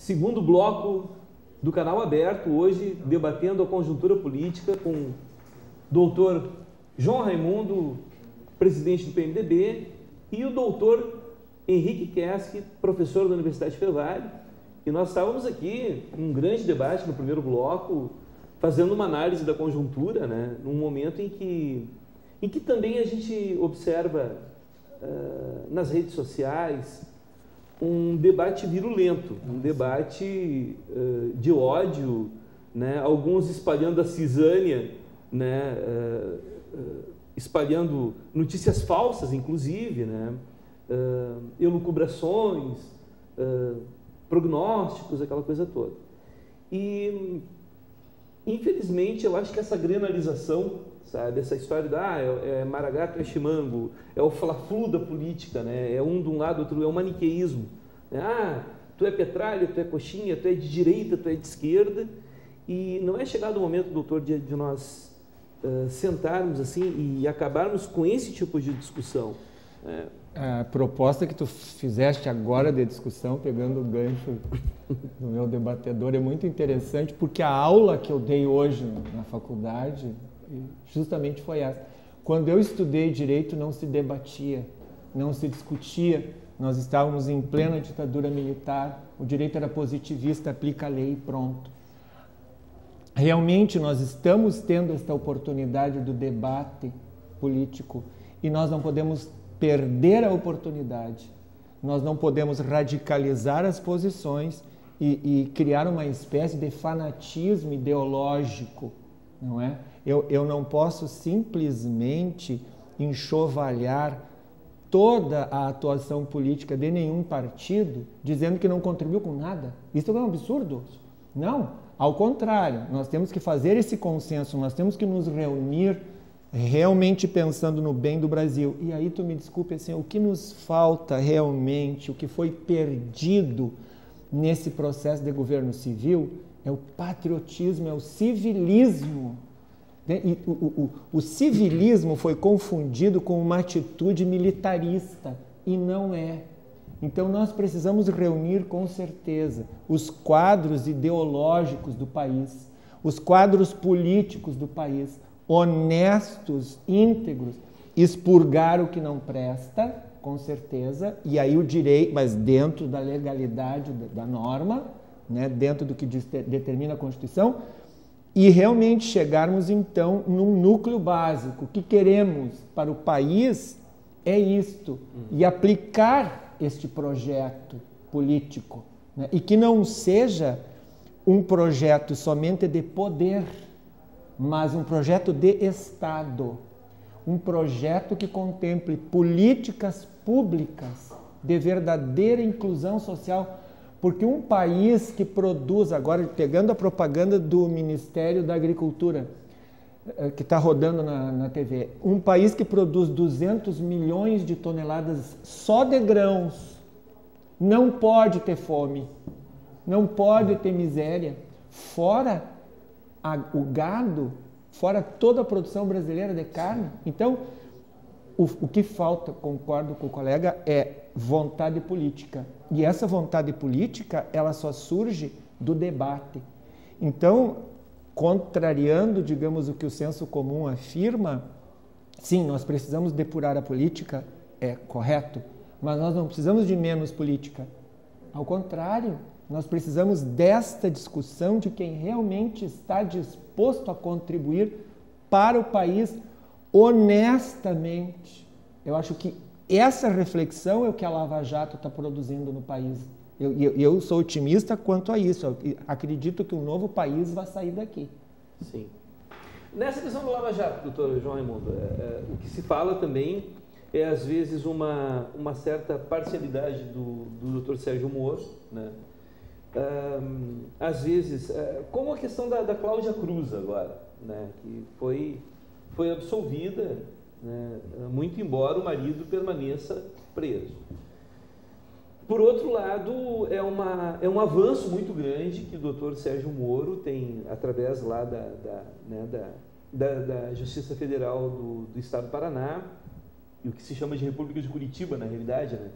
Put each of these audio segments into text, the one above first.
Segundo bloco do Canal Aberto, hoje debatendo a conjuntura política com o doutor João Raimundo, presidente do PMDB, e o doutor Henrique Keski, professor da Universidade Fevale. E nós estávamos aqui em um grande debate no primeiro bloco, fazendo uma análise da conjuntura, né, num momento em que também a gente observa nas redes sociais um debate virulento, um debate de ódio, né, alguns espalhando a cisânia, né, espalhando notícias falsas, inclusive, né, elucubrações, prognósticos, aquela coisa toda. E, infelizmente, eu acho que essa granalização, sabe, essa história da é Maragato, é Chimango, é o fla-flu da política, né, é um de um lado, outro, é o maniqueísmo. Né? Tu é petralha, tu é coxinha, tu é de direita, tu é de esquerda. E não é chegado o momento, doutor, de nós sentarmos assim e acabarmos com esse tipo de discussão. A proposta que tu fizeste agora de discussão, pegando o gancho do meu debatedor, é muito interessante, porque a aula que eu dei hoje na faculdade justamente foi essa. Quando eu estudei direito, não se debatia, não se discutia, nós estávamos em plena ditadura militar, o direito era positivista, aplica a lei e pronto. Realmente nós estamos tendo esta oportunidade do debate político e nós não podemos perder a oportunidade, nós não podemos radicalizar as posições e criar uma espécie de fanatismo ideológico, não é? Eu não posso simplesmente enxovalhar toda a atuação política de nenhum partido dizendo que não contribuiu com nada. Isso é um absurdo. Não. Ao contrário, nós temos que fazer esse consenso, nós temos que nos reunir realmente pensando no bem do Brasil. E aí, tu me desculpe, assim, o que nos falta realmente, o que foi perdido nesse processo de governo civil é o patriotismo, é o civilismo. E o civilismo foi confundido com uma atitude militarista, e não é. Então, nós precisamos reunir, com certeza, os quadros ideológicos do país, os quadros políticos do país, honestos, íntegros, expurgar o que não presta, com certeza, e aí o direito, mas dentro da legalidade da norma, né, dentro do que determina a Constituição, e realmente chegarmos, então, num núcleo básico. O que queremos para o país é isto, e aplicar este projeto político, né? E que não seja um projeto somente de poder, mas um projeto de Estado, um projeto que contemple políticas públicas de verdadeira inclusão social, porque um país que produz, agora pegando a propaganda do Ministério da Agricultura, que está rodando na TV, um país que produz 200 milhões de toneladas só de grãos, não pode ter fome, não pode ter miséria, fora o gado, fora toda a produção brasileira de carne. Então, o que falta, concordo com o colega, é vontade política. E essa vontade política, ela só surge do debate. Então, contrariando, digamos, o que o senso comum afirma, sim, nós precisamos depurar a política, é correto, mas nós não precisamos de menos política. Ao contrário, nós precisamos desta discussão de quem realmente está disposto a contribuir para o país honestamente. Eu acho que essa reflexão é o que a Lava Jato está produzindo no país. Eu sou otimista quanto a isso. Eu acredito que um novo país vai sair daqui. Sim. Nessa questão do Lava Jato, doutor João Raimundo, o que se fala também é, às vezes, uma certa parcialidade do doutor Sérgio Moro, né? Às vezes, como a questão da Cláudia Cruz agora, né? Que foi absolvida, né? Muito embora o marido permaneça preso. Por outro lado, é um avanço muito grande que o doutor Sérgio Moro tem, através lá da Justiça Federal do Estado do Paraná, e o que se chama de República de Curitiba, na realidade, né?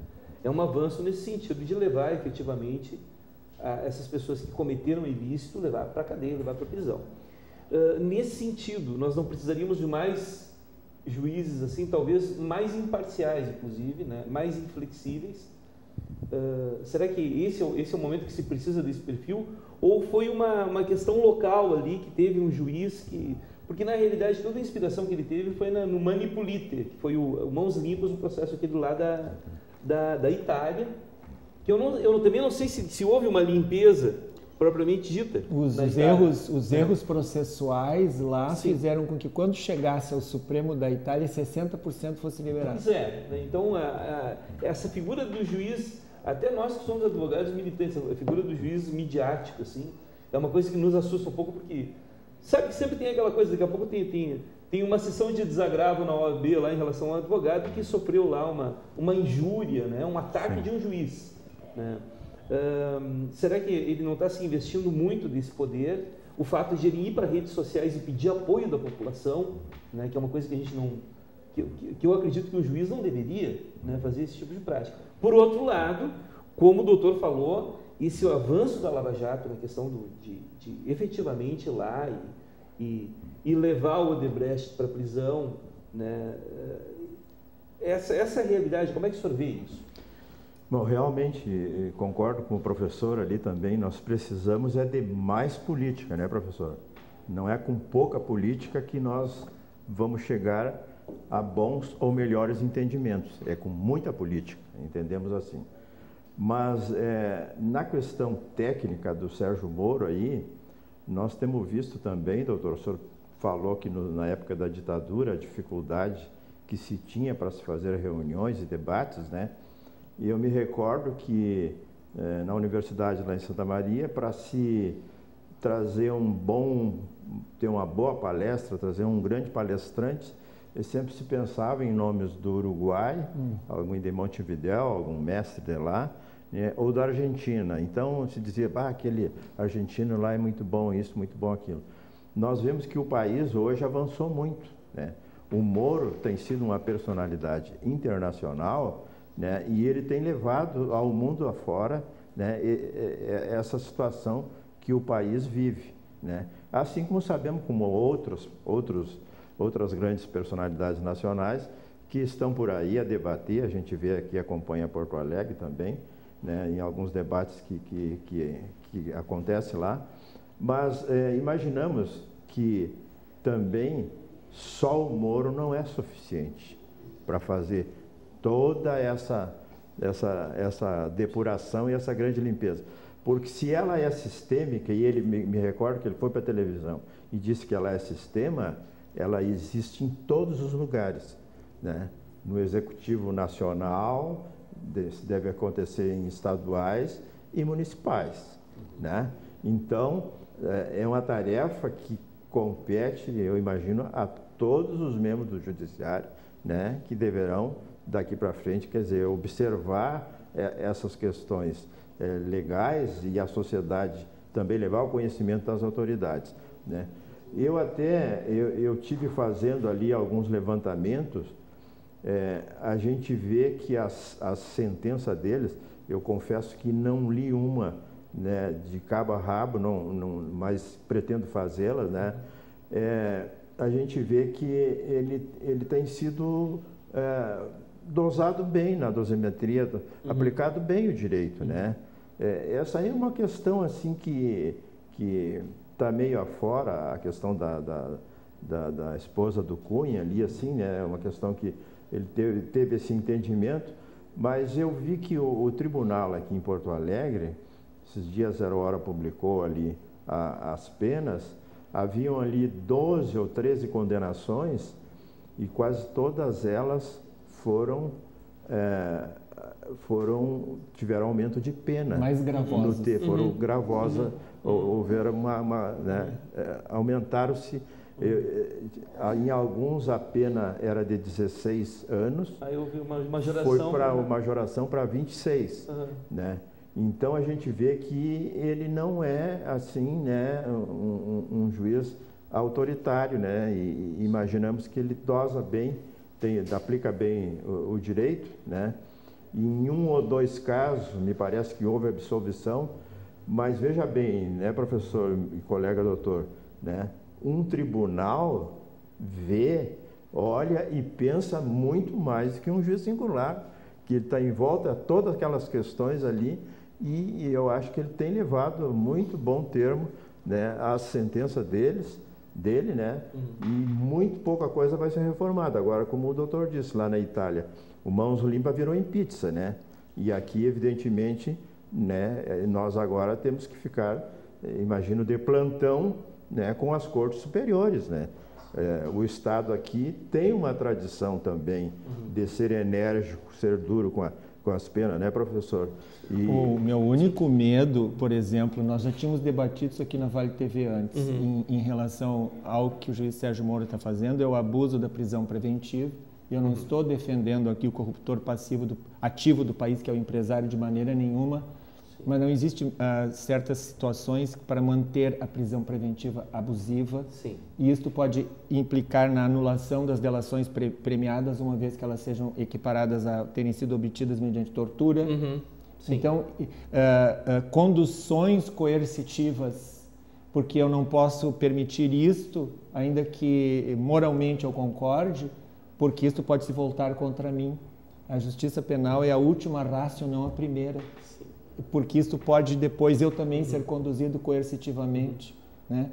É um avanço nesse sentido de levar efetivamente essas pessoas que cometeram ilícito, levar para a cadeia, levar para a prisão. Nesse sentido, nós não precisaríamos de mais juízes assim, talvez mais imparciais, inclusive, né? Mais inflexíveis. Será que esse é o momento que se precisa desse perfil? Ou foi uma questão local ali, que teve um juiz que... Porque, na realidade, toda a inspiração que ele teve foi no Manipulite, que foi o Mãos Limpas, um processo aqui do lado da Itália, que eu também não sei se houve uma limpeza propriamente dita. Os erros processuais lá Sim. fizeram com que, quando chegasse ao Supremo da Itália, 60% fosse liberado. Pois é. Então, essa figura do juiz, até nós que somos advogados militantes, a figura do juiz midiático, assim, é uma coisa que nos assusta um pouco, porque sabe que sempre tem aquela coisa, daqui a pouco tem uma sessão de desagravo na OAB lá em relação ao advogado que sofreu lá uma injúria, né, um ataque Sim. de um juiz, né? Será que ele não está se investindo muito desse poder? O fato de ele ir para redes sociais e pedir apoio da população, né, que é uma coisa que a gente não... que eu acredito que o juiz não deveria, né, fazer esse tipo de prática. Por outro lado, como o doutor falou, esse avanço da Lava Jato na questão de efetivamente ir lá e levar o Odebrecht para a prisão, né, essa realidade, como é que o senhor vê isso? Bom, realmente concordo com o professor ali também, nós precisamos de mais política, né, professor? Não é com pouca política que nós vamos chegar a bons ou melhores entendimentos, é com muita política, entendemos assim. Mas na questão técnica do Sérgio Moro aí, nós temos visto também, doutor, o senhor falou que na época da ditadura, a dificuldade que se tinha para se fazer reuniões e debates, né? E eu me recordo que na universidade lá em Santa Maria, para se trazer ter uma boa palestra, trazer um grande palestrante, sempre se pensava em nomes do Uruguai, algum de Montevidéu, algum mestre de lá, né, ou da Argentina. Então se dizia, aquele argentino lá é muito bom isso, muito bom aquilo. Nós vemos que o país hoje avançou muito, né? O Moro tem sido uma personalidade internacional, né, e ele tem levado ao mundo afora, né, essa situação que o país vive, né? Assim como sabemos como outras grandes personalidades nacionais que estão por aí a debater, a gente vê aqui, acompanha Porto Alegre também, né, em alguns debates que acontecem lá, mas imaginamos que também só o Moro não é suficiente para fazer toda essa depuração e essa grande limpeza. Porque se ela é sistêmica, e ele me recordo que ele foi para a televisão e disse que ela é sistema, ela existe em todos os lugares, né? No Executivo Nacional, deve acontecer em estaduais e municipais, né? Então, é uma tarefa que compete, eu imagino, a todos os membros do Judiciário, né? Que deverão, daqui para frente, quer dizer, observar essas questões legais e a sociedade também levar ao conhecimento das autoridades, né? Eu tive fazendo ali alguns levantamentos, a gente vê que a sentença deles, eu confesso que não li uma, né, de cabo a rabo, mas pretendo fazê-las, né? A gente vê que ele tem sido dosado bem na dosimetria, aplicado bem o direito, né? Essa aí é uma questão assim que está meio afora, a questão da esposa do Cunha ali, assim, né? É uma questão que ele teve esse entendimento, mas eu vi que o tribunal aqui em Porto Alegre, esses dias Zero Hora publicou ali as penas, haviam ali 12 ou 13 condenações e quase todas elas tiveram aumento de pena. Mais gravosas. Foram gravosas, houveram aumentaram-se. Em alguns a pena era de 16 anos. Aí houve uma majoração. Foi para uma majoração para 26, né? Então a gente vê que ele não é assim, né, um juiz autoritário, né? E imaginamos que ele dosa bem, aplica bem o direito, né? E em um ou dois casos, me parece que houve absolvição, Mas veja bem, né, professor e colega doutor, né, um tribunal vê, olha e pensa muito mais do que um juiz singular, que ele está em volta a todas aquelas questões ali, e eu acho que ele tem levado muito bom termo, né, a sentença dele, né, e muito pouca coisa vai ser reformada. Agora, como o doutor disse, lá na Itália, o mãos limpas virou em pizza, né, e aqui, evidentemente, né, nós agora temos que ficar, imagino, de plantão, né, com as cortes superiores, né. O Estado aqui tem uma tradição também de ser enérgico, ser duro com as penas, né, professor? O meu único medo, por exemplo, nós já tínhamos debatido isso aqui na Vale TV antes, em relação ao que o juiz Sérgio Moro está fazendo, é o abuso da prisão preventiva. Eu não estou defendendo aqui o corruptor ativo do país, que é o empresário, de maneira nenhuma, mas não existe certas situações para manter a prisão preventiva abusiva. Sim. E isto pode implicar na anulação das delações premiadas, uma vez que elas sejam equiparadas a terem sido obtidas mediante tortura. Então, conduções coercitivas, porque eu não posso permitir isto, ainda que moralmente eu concorde, porque isto pode se voltar contra mim. A justiça penal é a última ratio, não a primeira. Porque isso pode depois eu também ser conduzido coercitivamente, né?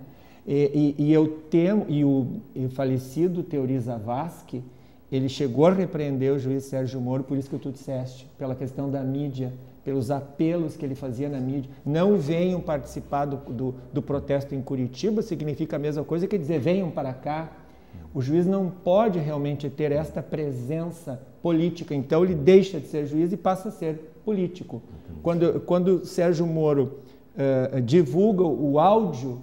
E eu temo, e o falecido Teori Zavascki, ele chegou a repreender o juiz Sérgio Moro por isso que tu disseste, pela questão da mídia, pelos apelos que ele fazia na mídia. Não venham participar do protesto em Curitiba, significa a mesma coisa que dizer venham para cá. O juiz não pode realmente ter esta presença política, então ele deixa de ser juiz e passa a ser político. Quando Sérgio Moro divulga o áudio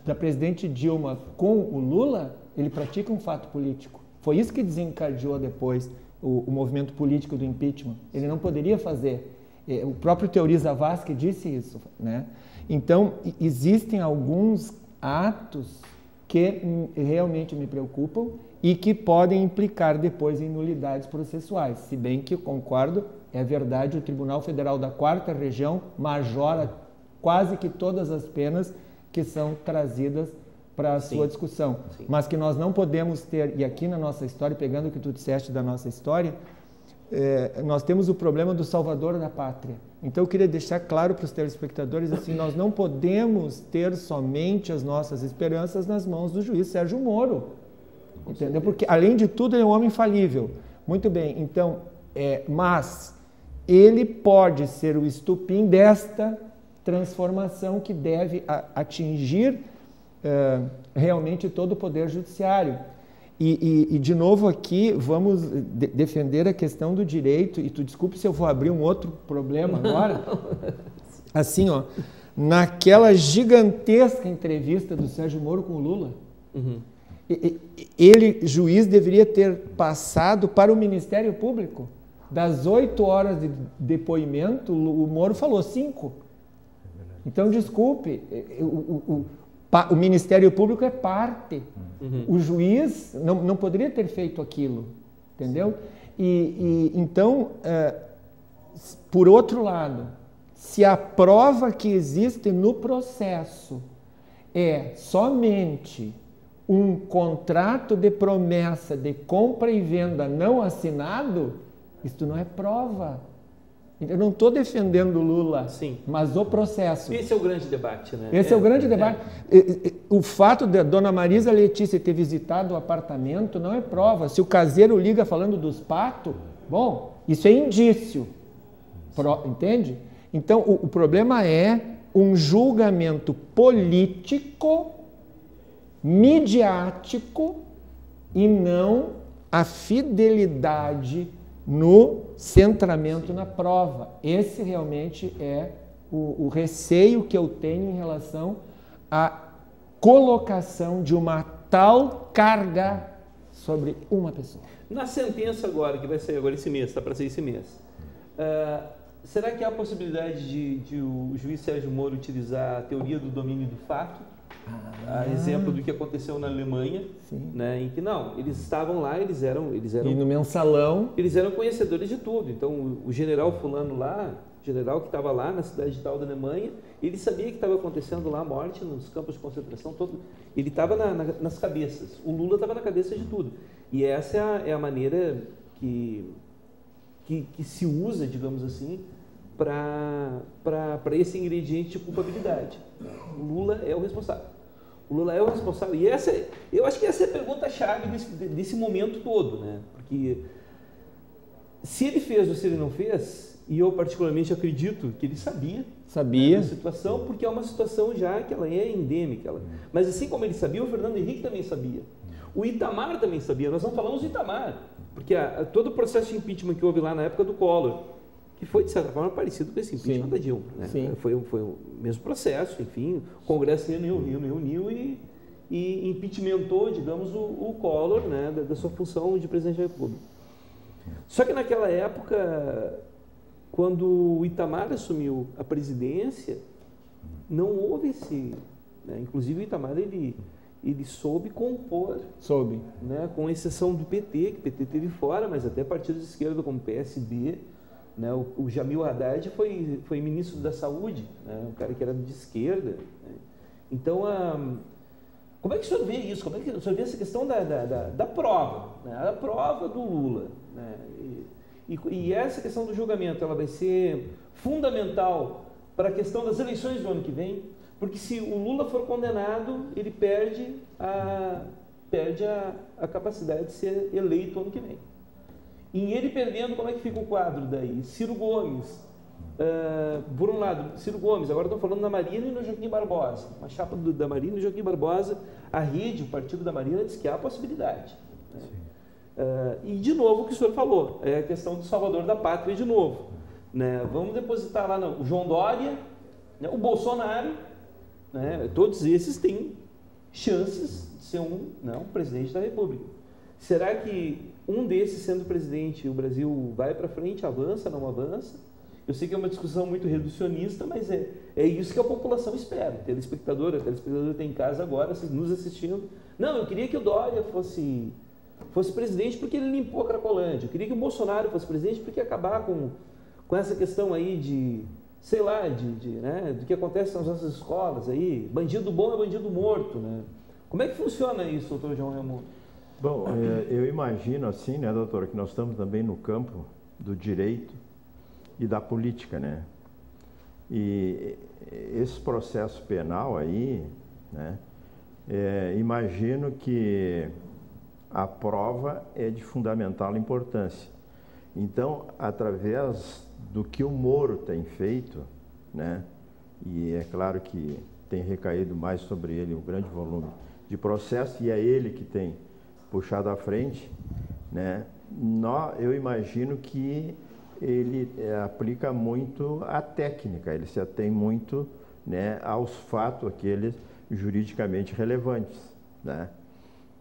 da presidente Dilma com o Lula, ele pratica um fato político. Foi isso que desencadeou depois o movimento político do impeachment. Ele não poderia fazer. O próprio Teori Zavascki disse isso, né? Então, existem alguns atos que realmente me preocupam e que podem implicar depois em nulidades processuais. Se bem que eu concordo, é verdade, o Tribunal Federal da 4ª Região majora quase que todas as penas que são trazidas para a sua discussão. Sim. Mas que nós não podemos ter, e aqui na nossa história, pegando o que tu disseste da nossa história, nós temos o problema do salvador da pátria. Então eu queria deixar claro para os telespectadores, assim, nós não podemos ter somente as nossas esperanças nas mãos do juiz Sérgio Moro, entendeu? Porque, além de tudo, ele é um homem falível. Muito bem, então, mas ele pode ser o estupim desta transformação que deve atingir realmente todo o poder judiciário. E de novo aqui, vamos defender a questão do direito, e tu desculpe se eu vou abrir um outro problema agora. Assim, ó, naquela gigantesca entrevista do Sérgio Moro com o Lula, ele, juiz, deveria ter passado para o Ministério Público. Das 8 horas de depoimento, o Moro falou 5. Então, desculpe, o Ministério Público é parte. O juiz não poderia ter feito aquilo, entendeu? Então, por outro lado, se a prova que existe no processo é somente um contrato de promessa de compra e venda não assinado, isto não é prova. Eu não estou defendendo o Lula, mas o processo. Esse é o grande debate, né? Esse é o grande debate. O fato de a dona Marisa Letícia ter visitado o apartamento não é prova. Se o caseiro liga falando dos patos, bom, isso é indício. Entende? Então, o problema é um julgamento político, midiático, e não a fidelidade no centramento na prova. Esse realmente é o receio que eu tenho em relação à colocação de uma tal carga sobre uma pessoa. Na sentença agora, que vai sair agora esse mês, está para sair esse mês, será que há a possibilidade de o juiz Sérgio Moro utilizar a teoria do domínio do fato A exemplo do que aconteceu na Alemanha, né, em que não, eles estavam lá, eles eram e no mensalão eles eram conhecedores de tudo. Então o general fulano lá, general que estava lá na cidade tal da Alemanha, ele sabia que estava acontecendo lá a morte nos campos de concentração, todo, ele estava nas cabeças. O Lula estava na cabeça de tudo. E essa é a maneira que se usa, digamos assim, para esse ingrediente de culpabilidade. O Lula é o responsável. O Lula é o responsável. E eu acho que essa é a pergunta-chave desse momento todo, né? Porque se ele fez ou se ele não fez, e eu particularmente acredito que ele sabia da situação, porque é uma situação já que ela é endêmica. Mas assim como ele sabia, o Fernando Henrique também sabia. O Itamar também sabia. Nós não falamos do Itamar, porque todo o processo de impeachment que houve lá na época do Collor, que foi, de certa forma, parecido com esse impeachment da Dilma. Né? Foi o mesmo processo, enfim, o Congresso reuniu e impeachmentou, digamos, o Collor, né, da sua função de presidente da República. Só que naquela época, quando o Itamar assumiu a presidência, não houve esse... Né, inclusive o Itamar, ele soube compor, né, com exceção do PT, que o PT teve fora, mas até partidos de esquerda como o PSD, né, o Jamil Haddad foi ministro da Saúde, né, um cara que era de esquerda. Né. Então, como é que o senhor vê isso? Como é que o senhor vê essa questão da prova, né, a prova do Lula? Né, e essa questão do julgamento, ela vai ser fundamental para a questão das eleições do ano que vem, porque se o Lula for condenado, ele perde a capacidade de ser eleito ano que vem. E ele perdendo, como é que fica o quadro daí? Ciro Gomes, por um lado, Ciro Gomes, agora estou falando da Marina e no Joaquim Barbosa, uma chapa da Marina e no Joaquim Barbosa, a rede, o partido da Marina diz que há possibilidade. Né? E de novo o que o senhor falou, é a questão do salvador da pátria de novo. Né? Vamos depositar lá o João Dória, né? O Bolsonaro, né? Todos esses têm chances de ser um presidente da República. Será que um desses sendo presidente, o Brasil vai para frente, avança, não avança? Eu sei que é uma discussão muito reducionista, mas é isso que a população espera. A telespectadora tem em casa agora, nos assistindo. Não, eu queria que o Dória fosse presidente porque ele limpou a Cracolândia. Eu queria que o Bolsonaro fosse presidente porque ia acabar com essa questão aí de, sei lá, né, do que acontece nas nossas escolas aí. Bandido bom é bandido morto, né? Como é que funciona isso, doutor João Raimundo? Bom, eu imagino assim, né, doutor, que nós estamos também no campo do direito e da política, né? E esse processo penal aí, né, imagino que a prova é de fundamental importância. Então, através do que o Moro tem feito, né, e é claro que tem recaído mais sobre ele um grande volume de processo, e é ele que tem puxado à frente, né? Eu imagino que ele aplica muito a técnica, ele se atém muito, né, aos fatos aqueles juridicamente relevantes, né?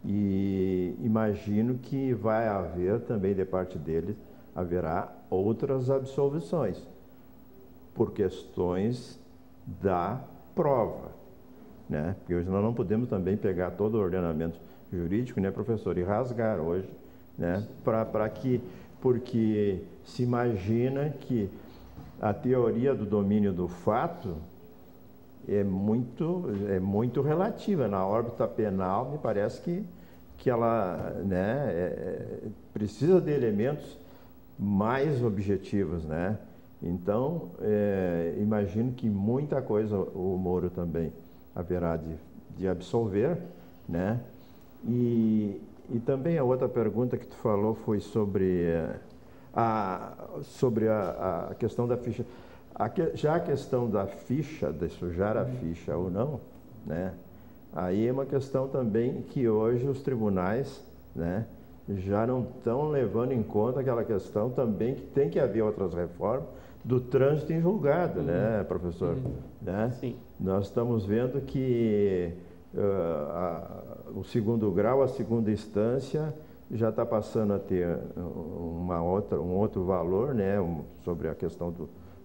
E imagino que vai haver também de parte dele, haverá outras absolvições por questões da prova, né? Porque hoje nós não podemos também pegar todo o ordenamento jurídico, né, professor, e rasgar hoje, né, porque se imagina que a teoria do domínio do fato é muito relativa. Na órbita penal, me parece que ela, né, precisa de elementos mais objetivos, né? Então, imagino que muita coisa o Moro também haverá de absolver, né? E também a outra pergunta que tu falou foi sobre a questão da ficha. Já a questão da ficha, de sujar a ficha ou não, né? Aí é uma questão também que hoje os tribunais, né, já não estão levando em conta aquela questão também que tem que haver outras reformas do trânsito em julgado, né, professor? Né? Sim. Nós estamos vendo que o segundo grau, a segunda instância, já está passando a ter um outro valor, né, sobre a questão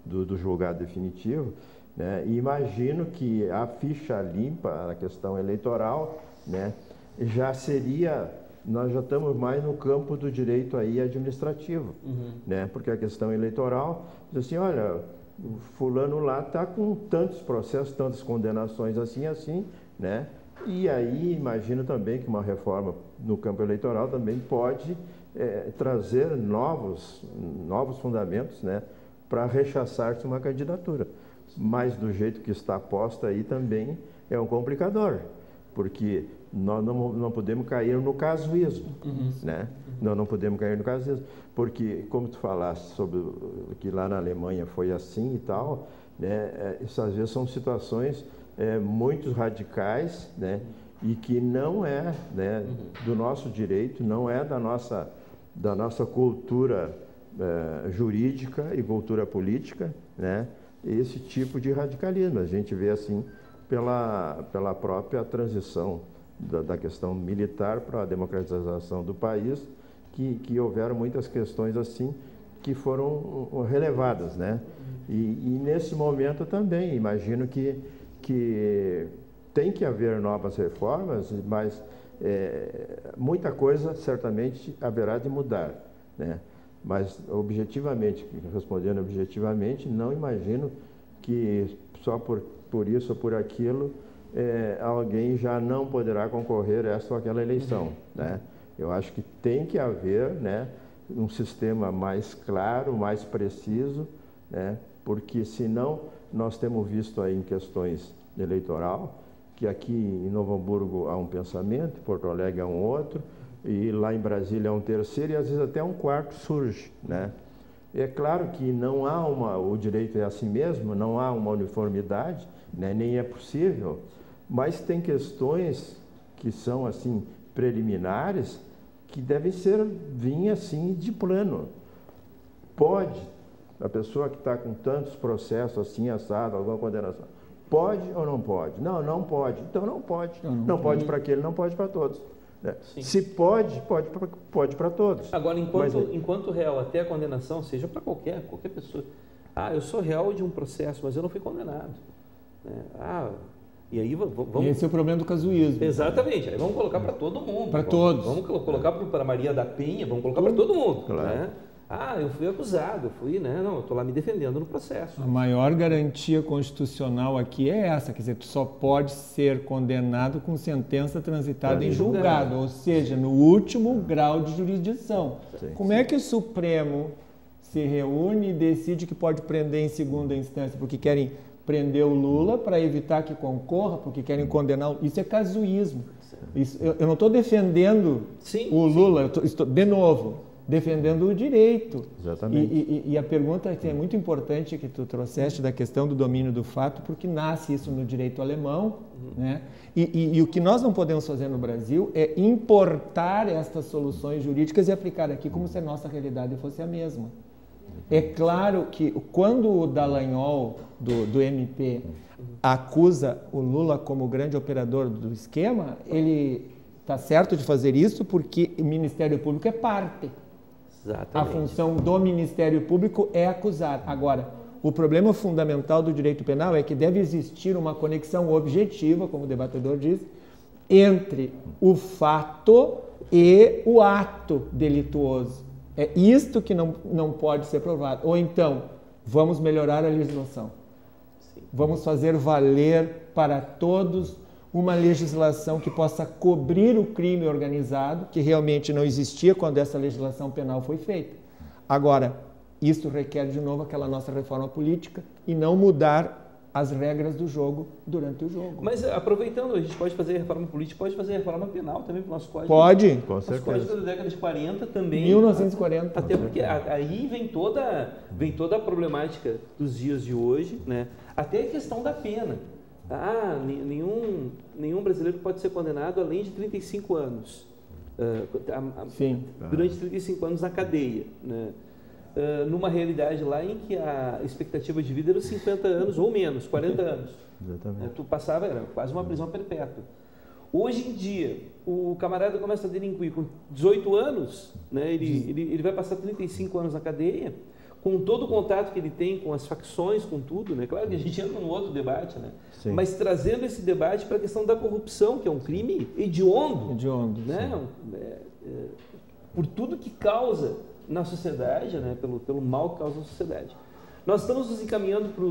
do julgado definitivo, né? E imagino que a ficha limpa, a questão eleitoral, né, já seria, nós já estamos mais no campo do direito aí administrativo, né? Porque a questão eleitoral diz assim, olha, o fulano lá está com tantos processos, tantas condenações assim, né? E aí imagino também que uma reforma no campo eleitoral também pode trazer novos fundamentos, né, para rechaçar-se uma candidatura. Mas do jeito que está posta aí também é um complicador, porque nós não podemos cair no casuísmo, né? Nós não podemos cair no casuísmo, porque, como tu falaste sobre que lá na Alemanha foi assim e tal, né? Isso às vezes são situações muito radicais, né? E que não é, né, do nosso direito, não é da nossa cultura jurídica e cultura política, né? Esse tipo de radicalismo. A gente vê assim pela própria transição da questão militar para a democratização do país, que houveram muitas questões assim que foram relevadas, né? E nesse momento também imagino que tem que haver novas reformas, mas muita coisa certamente haverá de mudar, né? Mas objetivamente, respondendo objetivamente, não imagino que só por isso ou por aquilo alguém já não poderá concorrer a essa ou aquela eleição, né? Eu acho que tem que haver, né, um sistema mais claro, mais preciso, né? Porque senão nós temos visto aí em questões eleitoral que aqui em Novo Hamburgo há um pensamento, em Porto Alegre há um outro, e lá em Brasília há um terceiro e às vezes até um quarto surge, né? É claro que não há o direito é assim mesmo, não há uma uniformidade, né? Nem é possível, mas tem questões que são assim preliminares que devem vir assim de plano. Pode, a pessoa que está com tantos processos assim assado, alguma condenação, pode ou não pode? Não, não pode. Então não pode. Não pode para aquele, não pode para todos. Né? Se pode para todos. Agora, enquanto réu até a condenação, seja para qualquer pessoa. Ah, eu sou réu de um processo, mas eu não fui condenado. E aí vamos... Esse é o problema do casuísmo. Exatamente. Aí vamos colocar para todo mundo. Para todos. Vamos colocar para Maria da Penha, vamos colocar para todo mundo. Claro. Né? Eu fui acusado, né? Não, eu estou lá me defendendo no processo. A maior garantia constitucional aqui é essa, quer dizer, tu só pode ser condenado com sentença transitada em julgado, ou seja, no último grau de jurisdição. Sim, Como é que o Supremo se reúne e decide que pode prender em segunda instância? Porque querem prender o Lula para evitar que concorra, porque querem condenar. Isso é casuísmo. Eu não estou defendendo o Lula, eu estou, de novo, defendendo o direito. Exatamente. E a pergunta que é muito importante que tu trouxeste da questão do domínio do fato, porque nasce isso no direito alemão, né? E o que nós não podemos fazer no Brasil é importar estas soluções jurídicas e aplicar aqui como se a nossa realidade fosse a mesma. É claro que quando o Dallagnol, do MP, acusa o Lula como grande operador do esquema, ele está certo de fazer isso porque o Ministério Público é parte. Exatamente. A função do Ministério Público é acusar. Agora, o problema fundamental do direito penal é que deve existir uma conexão objetiva, como o debatedor diz, entre o fato e o ato delituoso. É isto que não pode ser provado. Ou então, vamos melhorar a legislação. Sim. Vamos fazer valer para todos uma legislação que possa cobrir o crime organizado, que realmente não existia quando essa legislação penal foi feita. Agora, isso requer de novo aquela nossa reforma política e não mudar as regras do jogo durante o jogo. Mas aproveitando, a gente pode fazer reforma política, pode fazer reforma penal também para o nosso código. Pode. Com certeza. Nosso código da década de 40 também. 1940. Até porque aí vem toda a problemática dos dias de hoje, né? Até a questão da pena. Nenhum brasileiro pode ser condenado além de 35 anos. Sim. Durante 35 anos na cadeia, né? Numa realidade lá em que a expectativa de vida era 50 anos ou menos, 40 anos. Exatamente. Tu passava, era quase uma prisão perpétua. Hoje em dia, o camarada começa a delinquir com 18 anos, né? Ele vai passar 35 anos na cadeia, com todo o contato que ele tem com as facções, com tudo, né? Claro que a gente entra num outro debate, né? Sim. Mas trazendo esse debate para a questão da corrupção, que é um crime hediondo, né? Por tudo que causa na sociedade, né? Pelo mal que causa na sociedade. Nós estamos nos encaminhando para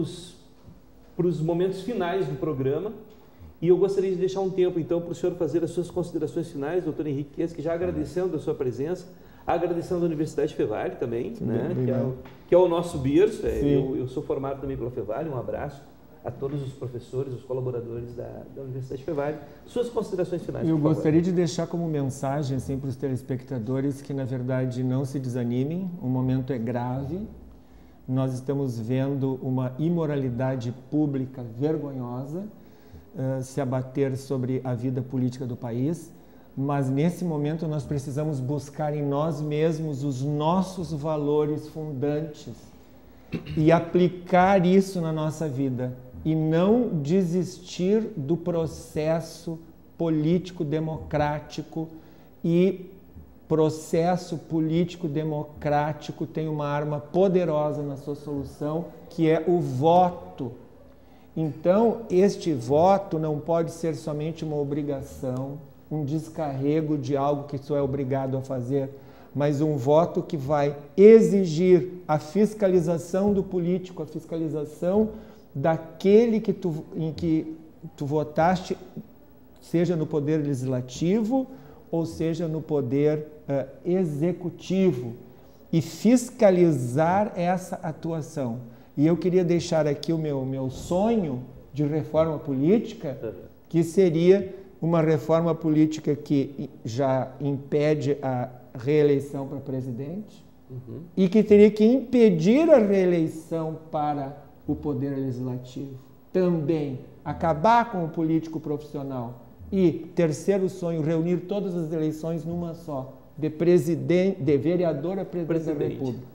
os momentos finais do programa e eu gostaria de deixar um tempo, então, para o senhor fazer as suas considerações finais, doutor Henrique Quesque, já agradecendo a sua presença, agradecendo a Universidade Fevale também, né? Que é o nosso berço. Eu sou formado também pela Fevale. Um abraço a todos os professores, os colaboradores da Universidade Fevale. Suas considerações finais, eu por favor. Gostaria de deixar como mensagem assim, para os telespectadores que, na verdade, não se desanimem, o momento é grave. Nós estamos vendo uma imoralidade pública vergonhosa se abater sobre a vida política do país, mas nesse momento nós precisamos buscar em nós mesmos os nossos valores fundantes e aplicar isso na nossa vida e não desistir do processo político democrático. E processo político democrático tem uma arma poderosa na sua solução, que é o voto. Então, este voto não pode ser somente uma obrigação, um descarrego de algo que tu é obrigado a fazer, mas um voto que vai exigir a fiscalização do político, a fiscalização daquele em que tu votaste, seja no poder legislativo ou seja no poder executivo, e fiscalizar essa atuação. E eu queria deixar aqui o meu sonho de reforma política, que seria uma reforma política que já impede a reeleição para presidente e que teria que impedir a reeleição para o poder legislativo. Também acabar com o político profissional. E, terceiro sonho, reunir todas as eleições numa só, de vereador a presidente da República.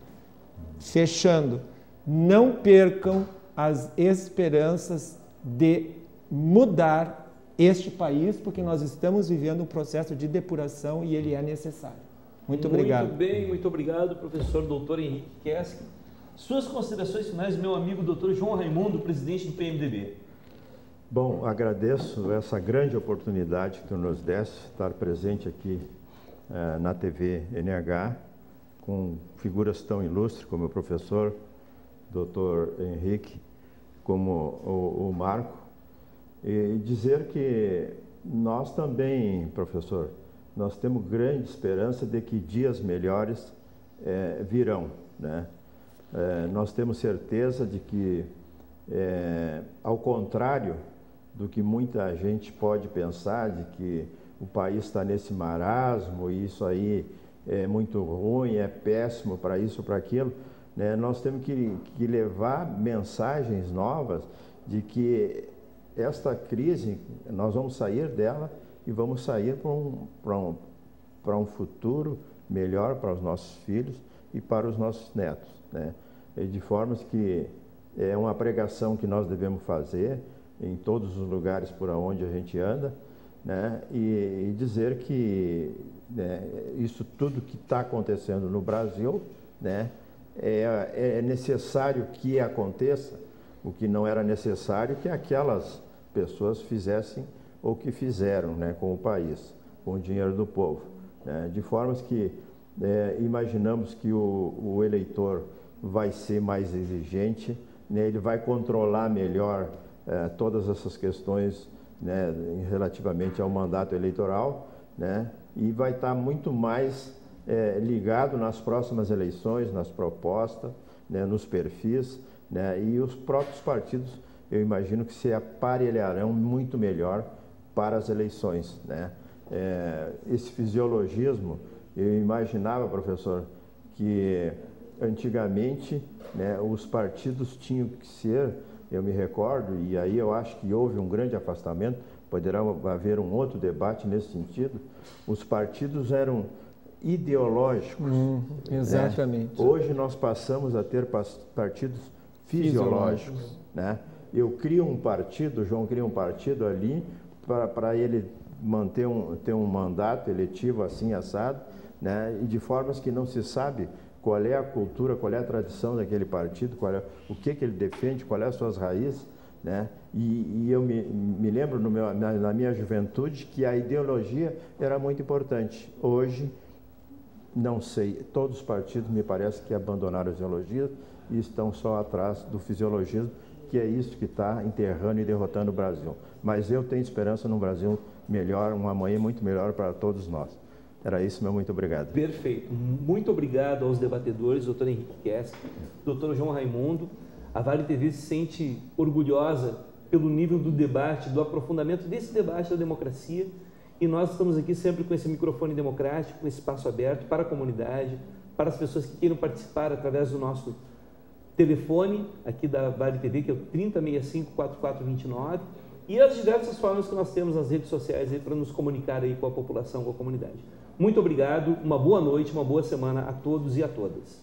Fechando, não percam as esperanças de mudar este país, porque nós estamos vivendo um processo de depuração e ele é necessário. Muito obrigado. Muito bem, muito obrigado, professor doutor Henrique Quesque. Suas considerações finais, meu amigo doutor João Raimundo, presidente do PMDB. Bom, agradeço essa grande oportunidade que tu nos deste, estar presente aqui na TV NH, com figuras tão ilustres como o professor doutor Henrique, como o Marco, e dizer que nós também, professor, nós temos grande esperança de que dias melhores virão, né? Nós temos certeza de que, ao contrário do que muita gente pode pensar, de que o país está nesse marasmo e isso aí é muito ruim, é péssimo para isso, para aquilo, né? Nós temos que levar mensagens novas de que esta crise, nós vamos sair dela e vamos sair para um futuro melhor para os nossos filhos e para os nossos netos, né? E de formas que é uma pregação que nós devemos fazer em todos os lugares por onde a gente anda, né? E dizer que, né, isso tudo que está acontecendo no Brasil, né, é necessário que aconteça, o que não era necessário que aquelas pessoas fizessem o que fizeram, né, com o país, com o dinheiro do povo, né? De formas que imaginamos que o eleitor vai ser mais exigente, né? Ele vai controlar melhor todas essas questões, né, relativamente ao mandato eleitoral, né? E vai estar muito mais ligado nas próximas eleições, nas propostas, né, nos perfis, né? E os próprios partidos, eu imagino que se aparelharão muito melhor para as eleições, né? Esse fisiologismo, eu imaginava, professor, que antigamente, né, os partidos tinham que ser, eu me recordo, e aí eu acho que houve um grande afastamento, poderá haver um outro debate nesse sentido, os partidos eram ideológicos. Exatamente. Né? Hoje nós passamos a ter partidos fisiológicos. Né? Eu crio um partido, o João cria um partido ali, para ele ter um mandato eletivo assim assado, né? E de formas que não se sabe qual é a cultura, qual é a tradição daquele partido, o que ele defende, qual é as suas raízes, né? E eu me lembro na minha juventude que a ideologia era muito importante. Hoje, não sei, todos os partidos me parece que abandonaram a ideologia e estão só atrás do fisiologismo, que é isso que está enterrando e derrotando o Brasil. Mas eu tenho esperança num Brasil melhor, um amanhã muito melhor para todos nós. Era isso, meu muito obrigado. Perfeito. Muito obrigado aos debatedores, doutor Henrique Kess, doutor João Raimundo. A Vale TV se sente orgulhosa pelo nível do debate, do aprofundamento desse debate da democracia, e nós estamos aqui sempre com esse microfone democrático, com esse espaço aberto para a comunidade, para as pessoas que queiram participar através do nosso telefone aqui da Vale TV, que é o 3065-4429, e as diversas formas que nós temos nas redes sociais aí para nos comunicar aí com a população, com a comunidade. Muito obrigado, uma boa noite, uma boa semana a todos e a todas.